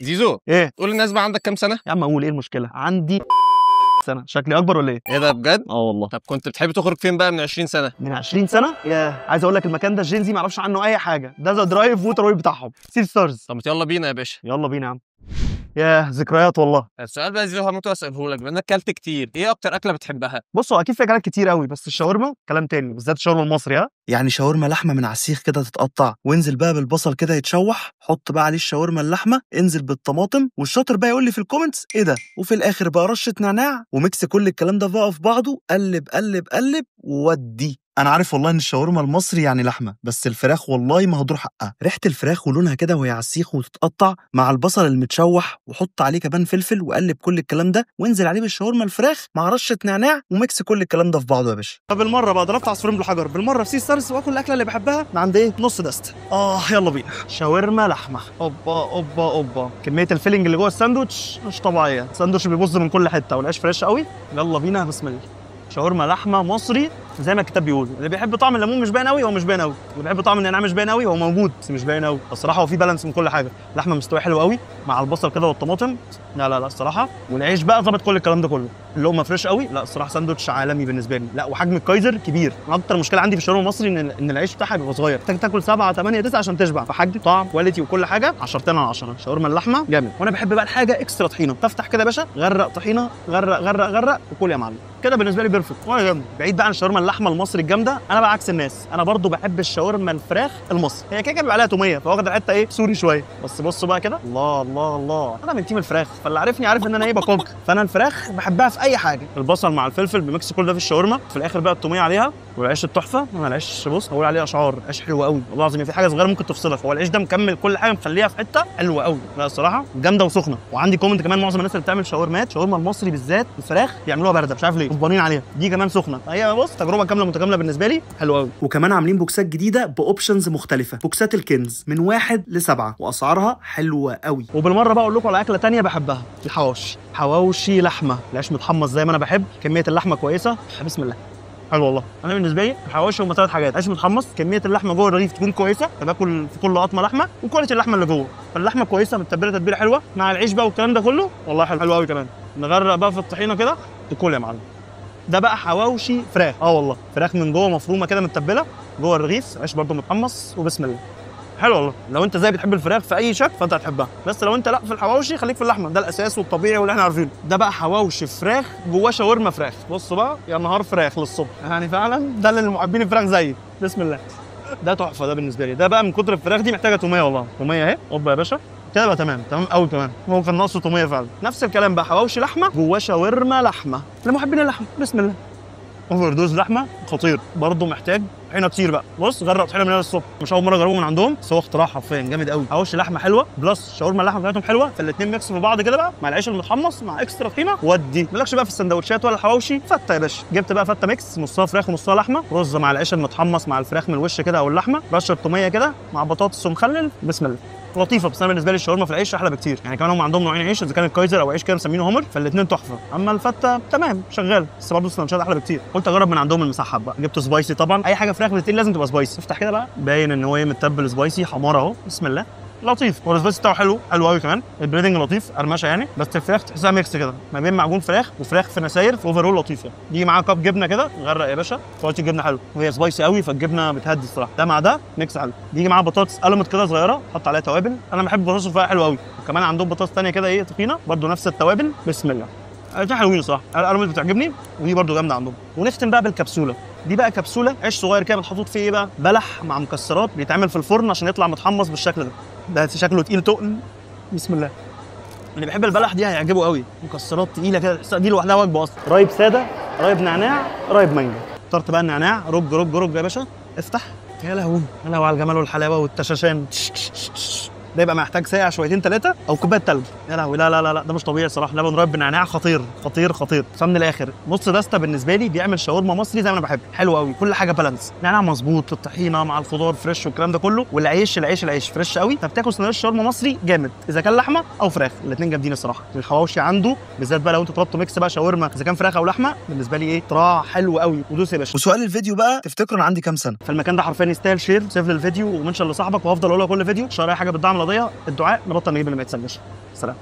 زيزو، ايه قول للناس بقى عندك كام سنة؟ يا عم اقول ايه المشكله؟ عندي سنه. شكلي اكبر ولا ايه؟ ايه ده بجد؟ والله. طب كنت بتحب تخرج فين بقى من 20 سنة؟ من 20 سنه عايز اقول لك المكان ده الجينزي ما يعرفش عنه اي حاجه. ده ذا درايف ووتر واي بتاعهم سي ستارز. طب يلا بينا يا باشا. يلا بينا يا عم. ذكريات والله. السؤال بقى يا زيزو هموت واساله لك، بما انك اكلت كتير، ايه اكتر اكلة بتحبها؟ بص، هو اكيد في اكلات كتير قوي، بس الشاورما كلام تاني، بالذات الشاورما المصري. يعني شاورما لحمه من على السيخ كده تتقطع، وانزل بقى بالبصل كده يتشوح، حط بقى عليه الشاورما اللحمه، انزل بالطماطم، والشاطر بقى يقول لي في الكومنتس ايه ده، وفي الاخر بقى رشه نعناع، وميكس كل الكلام ده بقى في بعضه، قلب قلب قلب وودي. انا عارف والله ان الشاورما المصري يعني لحمه، بس الفراخ والله مهدور حقها. ريحه الفراخ ولونها كده وهي على السيخ وتتقطع مع البصل المتشوح، وحط عليه كمان فلفل، وقلب كل الكلام ده، وانزل عليه بالشاورما الفراخ مع رشه نعناع، وميكس كل الكلام ده في بعضه يا باشا. فبالمره بقى ضربت عصفورين بالحجر، بالمره في سي ستارز واكل الاكله اللي بحبها من عند ايه نص دست. يلا بينا. شاورما لحمه، اوبا اوبا اوبا. كميه الفيلنج اللي جوه الساندوتش مش طبيعيه. الساندوتش بيبص من كل حته والعيش فريش قوي. يلا بينا بسم الله. شاورما لحمه مصري زي ما الكتاب بيقول. اللي بيحب طعم الليمون مش باين قوي هو مش باين قوي، اللي بيحب طعم النعناع مش باين قوي هو موجود بس مش باين قوي. الصراحه هو في بالانس من كل حاجه. لحمه مستويه حلو قوي مع البصل كده والطماطم. لا الصراحه، والعيش بقى ظبط كل الكلام ده كله. اللقمه فريش قوي. لا الصراحه ساندوتش عالمي بالنسبه لي. لا وحجم الكايزر كبير. اكتر مشكله عندي في الشاورما المصري ان العيش بتاعها بيبقى صغير، محتاج تاكل 7 8 9 عشان تشبع. فحجم طعم كواليتي وكل حاجه 10 على 10. شاورما اللحمه جامد. وانا بحب بقى الحاجه اكسترا طحينه. تفتح كده يا باشا، غرق طحينه، غرق غرق غرق وكل يا معلم. كده بالنسبه لي بيرفكت وانا جامد. بعيد بقى عن الشاورما اللحمه المصري الجامده، انا بقى عكس الناس. انا برضو بحب الشاورما الفراخ المصري. هي كده بيبقى عليها توميه فواخد الحته ايه سوري شويه. بس بصوا بقى كده، الله الله الله. انا من تيم الفراخ، فاللي عارفني عارف ان انا ايه بكوك. فانا الفراخ بحبها في اي حاجه. البصل مع الفلفل بميكس كل ده في الشاورما، في الاخر بقى التوميه عليها والعيش التحفه. انا العيش بص هقول عليه اشعار، عيش حلو قوي والله العظيم. في حاجه صغيره ممكن تفصلك، هو العيش ده مكمل كل حاجه، مخليها في حته حلوه قوي. لا الصراحه جامده وسخنه. وعندي كومنت كمان، معظم الناس اللي بتعمل شاورما المصري بالذات الفراخ بيعملوها بارده، مش عارف ليه غضبانين عليها. دي كمان سخنه. هي بص تجربه كامله متكامله بالنسبه لي، حلوه قوي. وكمان عاملين بوكسات جديده باوبشنز مختلفه، بوكسات الكنز من 1 ل7، واسعارها حلوه قوي. وبالمره بقى اقول لكم على اكله ثانيه بحبها، الحواوشي. حواوشي لحمه، العيش متحمص زي ما انا بحب، كميه اللحمه كويسه، بسم الله حلو والله. انا بالنسبه لي الحواوشي هم 3 حاجات: عيش متحمص، كميه اللحمه جوه الرغيف تكون كويسه، فباكل في كل قطمه لحمه، وكواليتي اللحمه اللي جوه. فاللحمه كويسه متبله تتبيله حلوه مع العيش بقى والكلام ده كله، والله حلو قوي. كمان نغرق بقى في الطحينه كده تاكل يا معلم. ده بقى حواوشي فراخ. والله فراخ من جوه مفرومه كده متبله جوه الرغيف، عيش برده متحمص، وبسم الله حلو والله. لو انت زي بتحب الفراخ في اي شكل فانت هتحبها، بس لو انت لا في الحواوشي خليك في اللحمه، ده الاساس والطبيعي واللي احنا عارفينه. ده بقى حواوشي فراخ جواه شاورما فراخ. بصوا بقى يا نهار فراخ للصبح يعني، فعلا ده اللي محبين الفراخ زيي. بسم الله. ده تحفه ده بالنسبه لي. ده بقى من كتر الفراخ دي محتاجه توميه والله. توميه اهي اوبا يا باشا كده بقى تمام قوي. كمان هو كان ناقصه توميه فعلا. نفس الكلام بقى حواوشي لحمه جواه شاورما لحمه لمحبين اللحمه. بسم الله. اوفر دوز لحمه خطير برضه، محتاج طحينه كتير بقى. بص غرق طحينه من هنا للصبح. مش اول مره اجربه من عندهم، بس هو اختراع حرفيا جامد قوي. حواوشي لحمه حلوه بلس شاورما اللحمه بتاعتهم حلوه، فالاثنين ميكس في بعض كده بقى مع العيش المتحمص مع اكسترا طحينه. ودي مالكش بقى في السندوتشات ولا الحواوشي، فته يا باشا. جبت بقى فته ميكس، نصها فراخ ونصها لحمه، رز مع العيش المتحمص مع الفراخ من الوش كده او اللحمه، رشه توميه كده مع بطاطس ومخلل. بسم الله لطيفه. بس انا بالنسبه لي الشاورما في العيش احلى بكتير يعني. كمان هم عندهم نوعين عيش، اذا كان الكايزر او عيش كده مسمينه هومر، فالاثنين تحفه. اما الفته تمام شغال، بس برضه السندوتشات احلى بكتير. قلت اجرب من عندهم المسحب بقى. جبت سبايسي طبعا، اي حاجه فراخ بتتقل لازم تبقى سبايسي. افتح كده بقى باين ان هو ايه متبل سبايسي حمار اهو. بسم الله لطيف. والسبايسي بتاعه حلو قوي كمان. البريدنج لطيف قرمشه يعني، بس الفراخ تحسها ميكس كده ما بين معجون فراخ وفراخ في نساير، في اوفرول لطيف يعني. دي معاها كاب جبنه كده غرق يا باشا. كواليتي الجبنه حلو وهي سبايسي قوي، فالجبنه بتهدي الصراحه. ده مع ده ميكس حلو. بيجي معاها بطاطس قلمت كده صغيره، حط عليها توابل. انا بحب البطاطس الرفيعه حلو قوي. وكمان عندهم بطاطس ثانيه كده ايه تخينه برده نفس التوابل. بسم الله دي حلوين صراحه. القلمت بتعجبني ودي برده جامده عندهم. ونختم بقى بالكبسوله. دي بقى كبسوله عيش صغير كده بتحطوط فيه ايه بقى بلح مع مكسرات، بيتعمل في الفرن عشان يطلع متحمص بالشكل ده. ده شكله تقيل تقل. بسم الله. اللي بيحب البلح دي هيعجبه قوي. مكسرات تقيله كده تحسها دي لوحدها وجبه اصلا. رايب ساده، رايب نعناع، رايب مانجا. اخترت بقى النعناع. رج رج رج يا باشا. افتح. يا لهوي يا لهوي على الجمال والحلاوه والتشاشان. ده يبقى محتاج ساقع شويتين 3 او كوبايه تلج. يا لهوي لا ده مش طبيعي الصراحه. لبن رايب بالنعناع خطير خطير خطير. فمن الاخر نص دسته بالنسبه لي بيعمل شاورما مصري زي ما انا بحب. حلو قوي كل حاجه بالانس. نعناع مظبوط، الطحينه مع الخضار فريش والكلام ده كله، والعيش العيش فريش قوي. فبتاكل سندوتش شاورما مصري جامد اذا كان لحمه او فراخ، الاثنين جامدين الصراحه. الحواوشي عنده بالذات بقى لو انتوا طلبتوا ميكس بقى شاورما اذا كان فراخ او لحمه، بالنسبه لي ايه طراع حلو قوي. ودوس يا باشا. وسؤال الفيديو بقى، تفتكروا انا عندي كام سنه؟ فالمكان ده حرفيا يستاهل شير، سيف للفيديو ومنشن لصاحبك. وهفضل اقولها كل فيديو. شير اي حاجه بتدعم الرياضيه الدعاء نبطل نجيب اللي ما يتسلش. سلام.